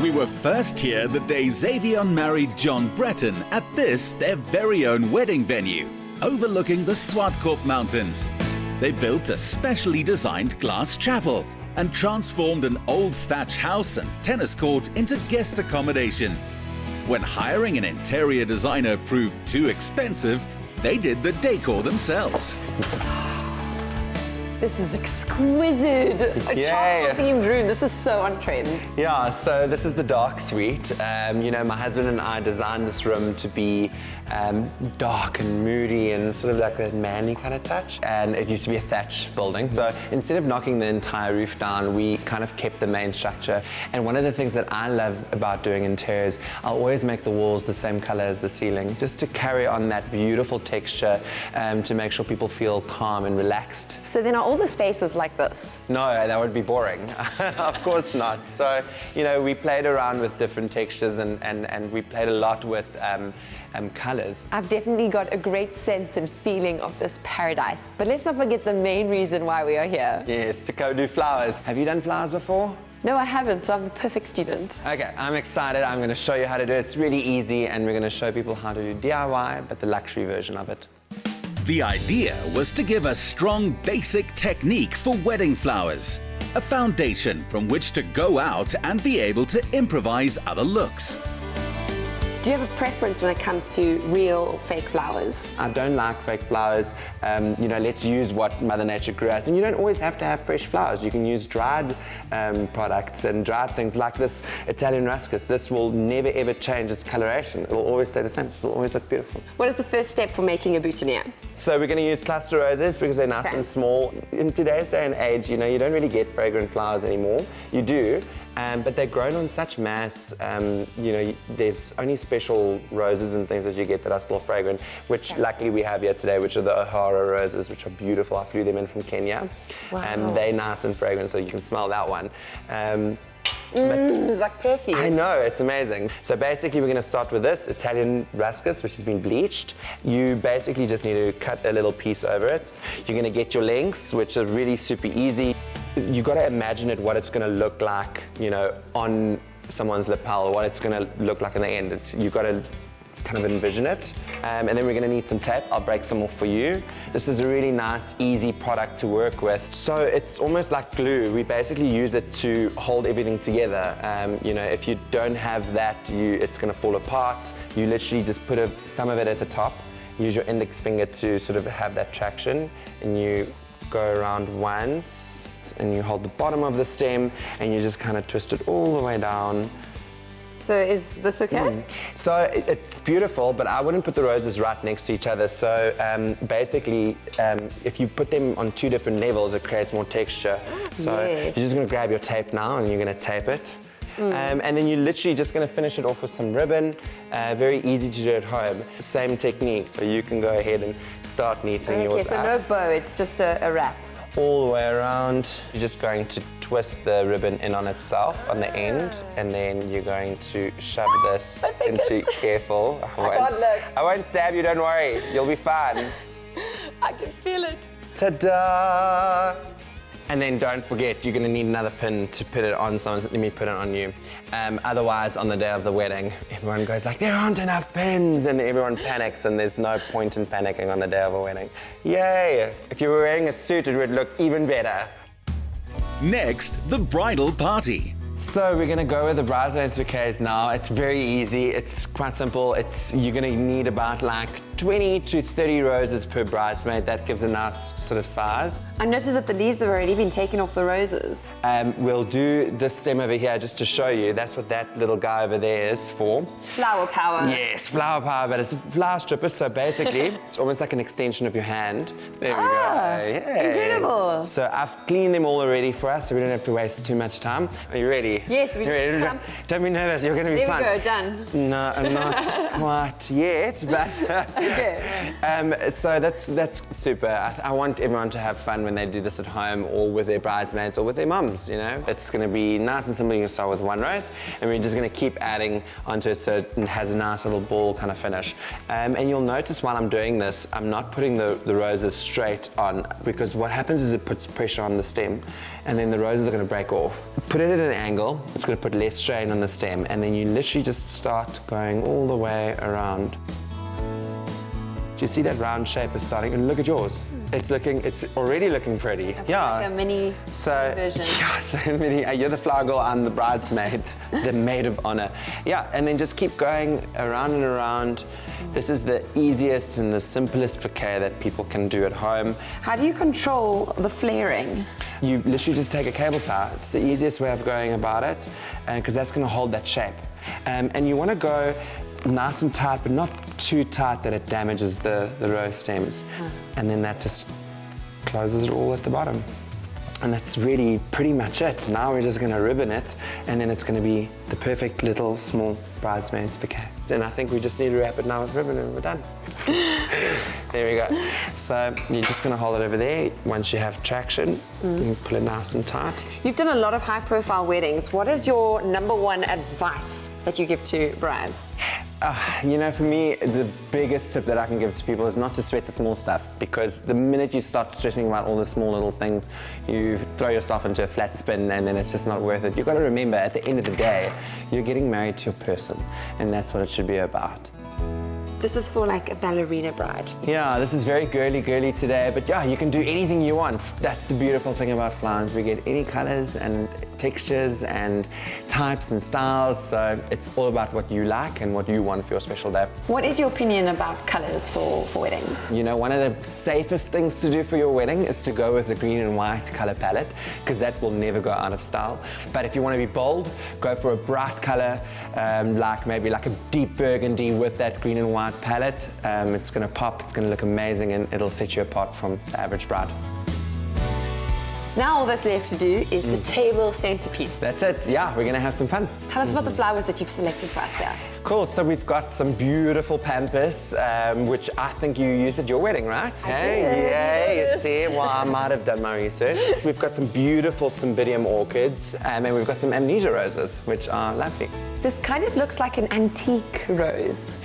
We were first here the day Zavion married John Breton at this, their very own wedding venue, overlooking the Swartkorp Mountains. They built a specially designed glass chapel and transformed an old thatch house and tennis court into guest accommodation. When hiring an interior designer proved too expensive, they did the decor themselves. This is exquisite. A chocolate-themed room. This is so on trend. Yeah, so this is the dark suite. You know, my husband and I designed this room to be dark and moody and sort of like that manly kind of touch. And it used to be a thatch building. So instead of knocking the entire roof down, we kind of kept the main structure. And one of the things that I love about doing interiors, I'll always make the walls the same color as the ceiling, just to carry on that beautiful texture, to make sure people feel calm and relaxed. So then are all the spaces like this? No, that would be boring. Of course not. So, you know, we played around with different textures and we played a lot with colors. I've definitely got a great sense and feeling of this paradise. But let's not forget the main reason why we are here. Yes, to go do flowers. Have you done flowers before? No, I haven't, so I'm the perfect student. Okay, I'm excited. I'm going to show you how to do it. It's really easy, and we're going to show people how to do DIY, but the luxury version of it. The idea was to give a strong basic technique for wedding flowers, a foundation from which to go out and be able to improvise other looks. Do you have a preference when it comes to real or fake flowers? I don't like fake flowers. You know, let's use what Mother Nature grew us. And you don't always have to have fresh flowers. You can use dried products and dried things like this Italian ruscus. This will never ever change its coloration. It will always stay the same. It will always look beautiful. What is the first step for making a boutonnière? So we're going to use cluster roses because they're nice and small. In today's day and age, you know, you don't really get fragrant flowers anymore. You do. But they're grown on such mass, you know, there's only special roses and things that you get that are still fragrant, which luckily we have here today, which are the O'Hara roses, which are beautiful. I flew them in from Kenya. Wow. They're nice and fragrant, so you can smell that one. It's like perfume. I know, it's amazing. So basically we're going to start with this Italian ruscus, which has been bleached. You basically just need to cut a little piece over it. You're going to get your lengths, which are really super easy. You've got to imagine it, what it's going to look like, you know, on someone's lapel, what it's going to look like in the end. You've got to kind of envision it. And then we're going to need some tape. I'll break some off for you. This is a really nice, easy product to work with. So it's almost like glue. We basically use it to hold everything together. You know, if you don't have that, it's going to fall apart. You literally just put some of it at the top. Use your index finger to sort of have that traction, and you go around once, and you hold the bottom of the stem, and you just kind of twist it all the way down. So is this okay? So it's beautiful, but I wouldn't put the roses right next to each other. So basically, if you put them on two different levels, it creates more texture. So you're just going to grab your tape now, and you're going to tape it. And then you're literally just going to finish it off with some ribbon. Very easy to do at home. Same technique, so you can go ahead and start knitting yours so up. no bow, it's just a wrap. All the way around. You're just going to twist the ribbon in on itself on the end, and then you're going to shove this into, careful. I won't stab you, don't worry. You'll be fine. I can feel it. Ta-da! And then don't forget, you're going to need another pin to put it on someone. Let me put it on you. Otherwise, on the day of the wedding, everyone goes like, there aren't enough pins, and everyone panics, and there's no point in panicking on the day of a wedding. Yay! If you were wearing a suit, it would look even better. Next, the bridal party. So we're going to go with the bridesmaids bouquets now. It's very easy. It's quite simple. You're going to need about like 20 to 30 roses per bridesmaid. That gives a nice sort of size. I noticed that the leaves have already been taken off the roses. We'll do this stem over here just to show you. That's what that little guy over there is for. Flower power. Yes, flower power, but it's a flower stripper. So basically, it's almost like an extension of your hand. There we go. Yeah. Incredible. So I've cleaned them all already for us, so we don't have to waste too much time. Are you ready? Yes, we just Don't be nervous, you're going to be fun. There we go, done. No, not quite yet, but Okay. So that's super. I want everyone to have fun when they do this at home or with their bridesmaids or with their mums, you know. It's going to be nice and simple. You can start with one rose and we're just going to keep adding onto it so it has a nice little ball kind of finish. And you'll notice while I'm doing this, I'm not putting the roses straight on, because what happens is it puts pressure on the stem and then the roses are going to break off. Put it at an angle, it's going to put less strain on the stem, and then you literally just start going all the way around. Do you see that round shape is starting? And look at yours. It's already looking pretty. It's like a mini version. Yeah, so mini. You're the flower girl, I'm the bridesmaid, the maid of honor. Yeah, and then just keep going around and around. This is the easiest and the simplest bouquet that people can do at home. How do you control the flaring? You literally just take a cable tie. It's the easiest way of going about it, because that's going to hold that shape. And you want to go nice and tight, but not too tight that it damages the rose stems. And then that just closes it all at the bottom. And that's really pretty much it. Now we're just going to ribbon it, and then it's going to be the perfect little small bridesmaid's bouquet. And I think we just need to wrap it now with ribbon and we're done. There we go. So you're just going to hold it over there. Once you have traction, you can pull it nice and tight. You've done a lot of high-profile weddings. What is your #1 advice that you give to brides? You know, for me, the biggest tip that I can give to people is not to sweat the small stuff, because the minute you start stressing about all the small little things, you throw yourself into a flat spin and then it's just not worth it. You've got to remember, at the end of the day, you're getting married to your person, and that's what it should be about. This is for like a ballerina bride. Yeah, this is very girly today, but yeah, you can do anything you want. That's the beautiful thing about flowers. We get any colors and textures and types and styles, so it's all about what you like and what you want for your special day. What is your opinion about colors for weddings? You know, one of the safest things to do for your wedding is to go with the green and white color palette, because that will never go out of style. But if you want to be bold, go for a bright color, like maybe like a deep burgundy with that green and white palette. It's going to pop, it's going to look amazing, and it'll set you apart from the average bride. Now all that's left to do is the table centerpiece. That's it, yeah, we're going to have some fun. Tell us about the flowers that you've selected for us here. Cool, so we've got some beautiful pampas, which I think you used at your wedding, right? I did. Yay, you see, well, I might have done my research. We've got some beautiful cymbidium orchids, and we've got some amnesia roses, which are lovely. This kind of looks like an antique rose.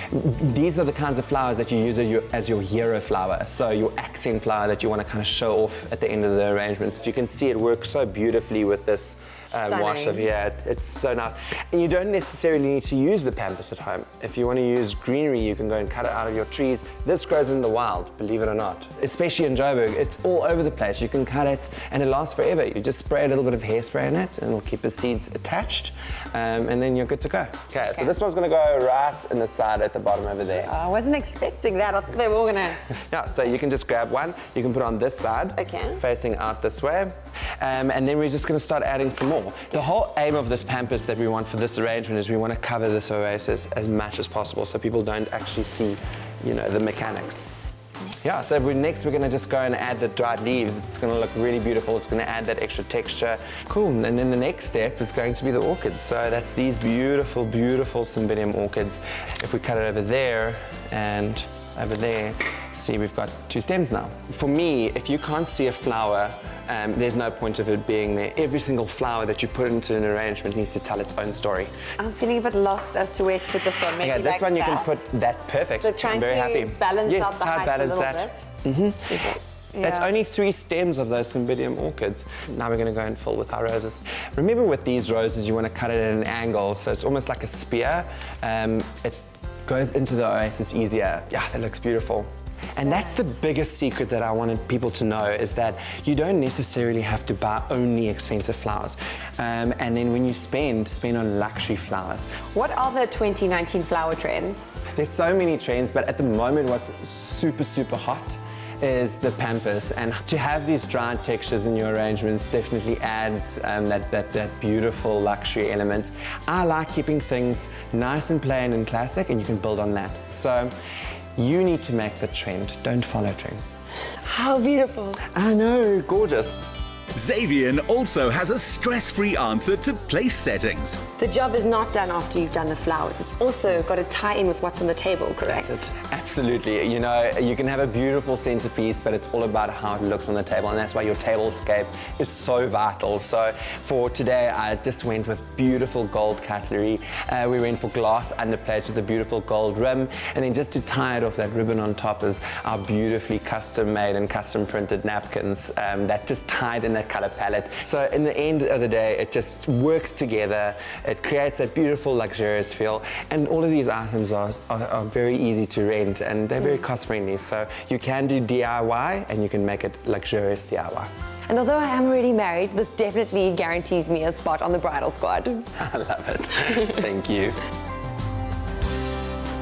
These are the kinds of flowers that you use as your hero flower, so your accent flower that you want to kind of show off at the end of the arrangements. You can see it works so beautifully with this wash of here. It's so nice. And you don't necessarily need to use the pampas at home. If you want to use greenery, you can go and cut it out of your trees. This grows in the wild, believe it or not. Especially in Joburg, it's all over the place. You can cut it and it lasts forever. You just spray a little bit of hairspray in it and it'll keep the seeds attached, and then you're good to go. Okay, so this one's going to go right in the side at the bottom over there. I wasn't expecting that. I thought they were all going to... Yeah, so you can just grab one. You can put it on this side, facing out this way. And then we're just going to start adding some more. The whole aim of this pampas that we want for this arrangement is we want to cover this oasis as much as possible so people don't actually see, you know, the mechanics. Yeah, so next we're going to just go and add the dried leaves. It's going to look really beautiful. It's going to add that extra texture. Cool, and then the next step is going to be the orchids. So that's these beautiful, beautiful cymbidium orchids. If we cut it over there and over there, see we've got 2 stems now. For me, if you can't see a flower, there's no point of it being there. Every single flower that you put into an arrangement needs to tell its own story. I'm feeling a bit lost as to where to put this one. Maybe okay, this like one you that. can put, that's perfect. So trying I'm very to happy. balance out the height balance a little that. bit. Mm-hmm. Is it? Yeah. That's only 3 stems of those cymbidium orchids. Now we're going to go and fill with our roses. Remember with these roses, you want to cut it at an angle, so it's almost like a spear. It goes into the oasis easier. Yeah, that looks beautiful. And that's the biggest secret that I wanted people to know, is that you don't necessarily have to buy only expensive flowers. And then when you spend on luxury flowers. What are the 2019 flower trends? There's so many trends, but at the moment what's super, super hot is the pampas, and to have these dried textures in your arrangements definitely adds that beautiful luxury element. I like keeping things nice and plain and classic, and you can build on that. So you need to make the trend, don't follow trends. How beautiful. I know, gorgeous. Zavion also has a stress-free answer to place settings. The job is not done after you've done the flowers. It's also got to tie in with what's on the table, correct? That's it. Absolutely. You know, you can have a beautiful centerpiece, but it's all about how it looks on the table, and that's why your tablescape is so vital. So for today, I just went with beautiful gold cutlery. We went for glass underplates with a beautiful gold rim, and then just to tie it off, that ribbon on top is our beautifully custom made and custom printed napkins that just tied in that color palette. So in the end of the day, it just works together. It creates that beautiful luxurious feel, and all of these items are very easy to rent, and they're very cost friendly. So you can do DIY and you can make it luxurious DIY. And although I am already married, this definitely guarantees me a spot on the bridal squad. I love it. Thank you.